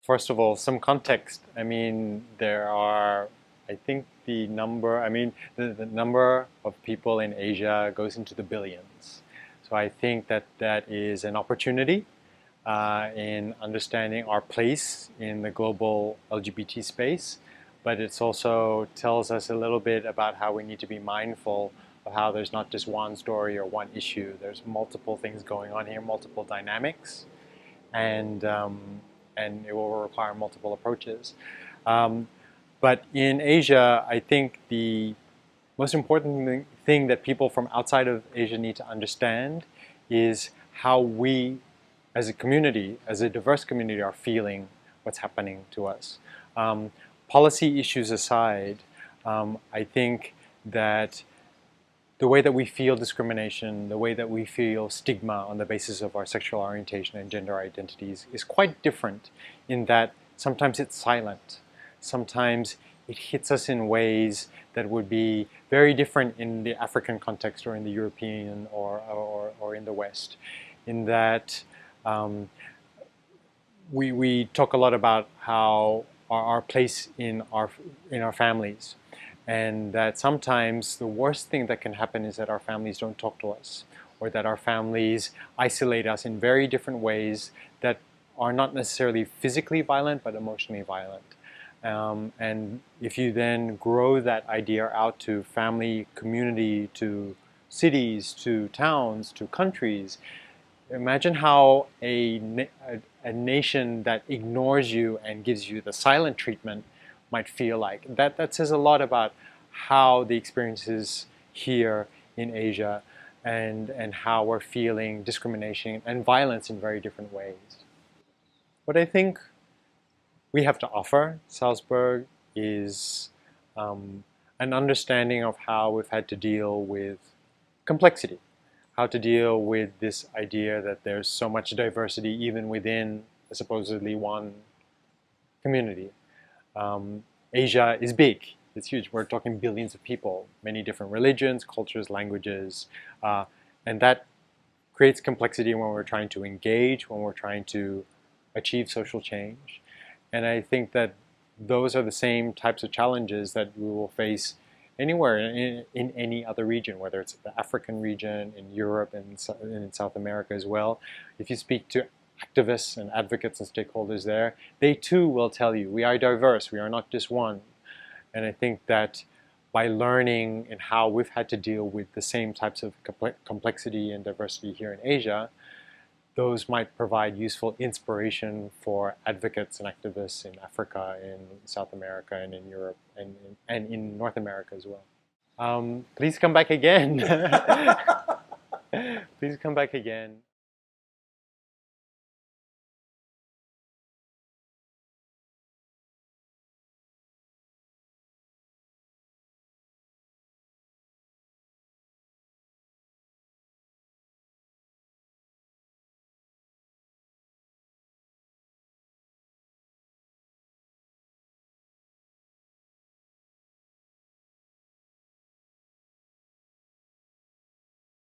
First of all, some context. I mean, there are, I think the number of people in Asia goes into the billions. So I think that that is an opportunity in understanding our place in the global LGBT space, but it also tells us a little bit about how we need to be mindful of how there's not just one story or one issue. There's multiple things going on here, multiple dynamics, and and it will require multiple approaches. Um, but in Asia, I think the most important thing that people from outside of Asia need to understand is how we, as a community, as a diverse community, are feeling what's happening to us. Policy issues aside, I think that the way that we feel discrimination, the way that we feel stigma on the basis of our sexual orientation and gender identities is quite different in that sometimes it's silent. Sometimes it hits us in ways that would be very different in the African context or in the European or in the West. In that we talk a lot about how our place in our families, and that sometimes the worst thing that can happen is that our families don't talk to us, or that our families isolate us in very different ways that are not necessarily physically violent but emotionally violent. And if you then grow that idea out to family, community, to cities, to towns, to countries, imagine how a nation that ignores you and gives you the silent treatment might feel like. That says a lot about how the experiences here in Asia and how we're feeling discrimination and violence in very different ways. What I think we have to offer Salzburg is an understanding of how we've had to deal with complexity, how to deal with this idea that there's so much diversity even within supposedly one community. Asia is big, it's huge. We're talking billions of people, many different religions, cultures, languages, and that creates complexity when we're trying to engage, when we're trying to achieve social change. And I think that those are the same types of challenges that we will face anywhere in any other region, whether it's the African region, in Europe, and in South America as well. If you speak to activists and advocates and stakeholders there, they too will tell you, we are diverse, we are not just one. And I think that by learning and how we've had to deal with the same types of complexity and diversity here in Asia, those might provide useful inspiration for advocates and activists in Africa, in South America, and in Europe, and in North America as well. Please come back again. Please come back again.